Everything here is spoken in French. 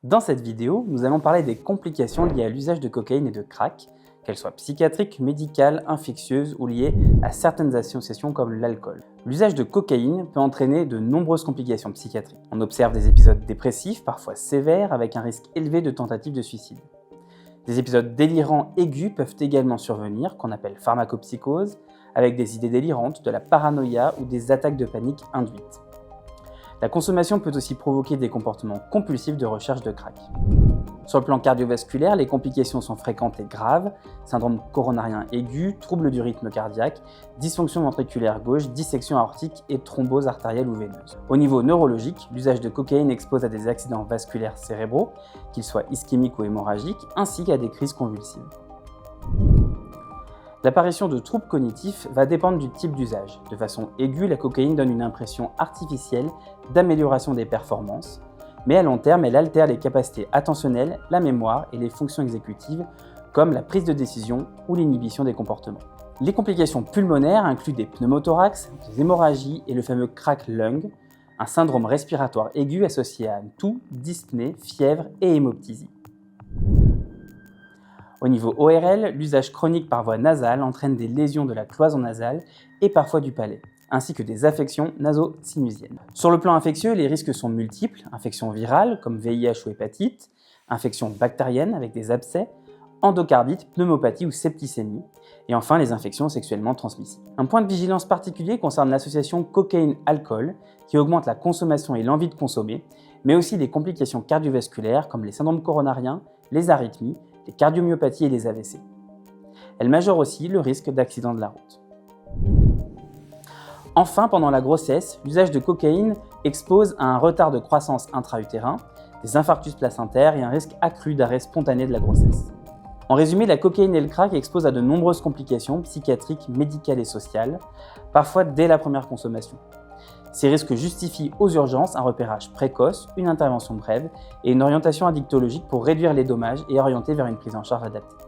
Dans cette vidéo, nous allons parler des complications liées à l'usage de cocaïne et de crack, qu'elles soient psychiatriques, médicales, infectieuses ou liées à certaines associations comme l'alcool. L'usage de cocaïne peut entraîner de nombreuses complications psychiatriques. On observe des épisodes dépressifs, parfois sévères, avec un risque élevé de tentative de suicide. Des épisodes délirants aigus peuvent également survenir, qu'on appelle pharmacopsychose, avec des idées délirantes, de la paranoïa ou des attaques de panique induites. La consommation peut aussi provoquer des comportements compulsifs de recherche de crack. Sur le plan cardiovasculaire, les complications sont fréquentes et graves, syndrome coronarien aigu, troubles du rythme cardiaque, dysfonction ventriculaire gauche, dissection aortique et thrombose artérielle ou veineuse. Au niveau neurologique, l'usage de cocaïne expose à des accidents vasculaires cérébraux, qu'ils soient ischémiques ou hémorragiques, ainsi qu'à des crises convulsives. L'apparition de troubles cognitifs va dépendre du type d'usage. De façon aiguë, la cocaïne donne une impression artificielle d'amélioration des performances, mais à long terme, elle altère les capacités attentionnelles, la mémoire et les fonctions exécutives, comme la prise de décision ou l'inhibition des comportements. Les complications pulmonaires incluent des pneumothorax, des hémorragies et le fameux crack lung, un syndrome respiratoire aigu associé à toux, dyspnée, fièvre et hémoptysie. Au niveau ORL, l'usage chronique par voie nasale entraîne des lésions de la cloison nasale et parfois du palais, ainsi que des affections naso-sinusiennes. Sur le plan infectieux, les risques sont multiples, infections virales comme VIH ou hépatite, infections bactériennes avec des abcès, endocardite, pneumopathie ou septicémie, et enfin les infections sexuellement transmissibles. Un point de vigilance particulier concerne l'association cocaïne-alcool, qui augmente la consommation et l'envie de consommer, mais aussi des complications cardiovasculaires comme les syndromes coronariens, les arythmies, les cardiomyopathies et les AVC. Elle majeure aussi le risque d'accident de la route. Enfin, pendant la grossesse, l'usage de cocaïne expose à un retard de croissance intra-utérin, des infarctus placentaires et un risque accru d'arrêt spontané de la grossesse. En résumé, la cocaïne et le crack exposent à de nombreuses complications psychiatriques, médicales et sociales, parfois dès la première consommation. Ces risques justifient aux urgences un repérage précoce, une intervention brève et une orientation addictologique pour réduire les dommages et orienter vers une prise en charge adaptée.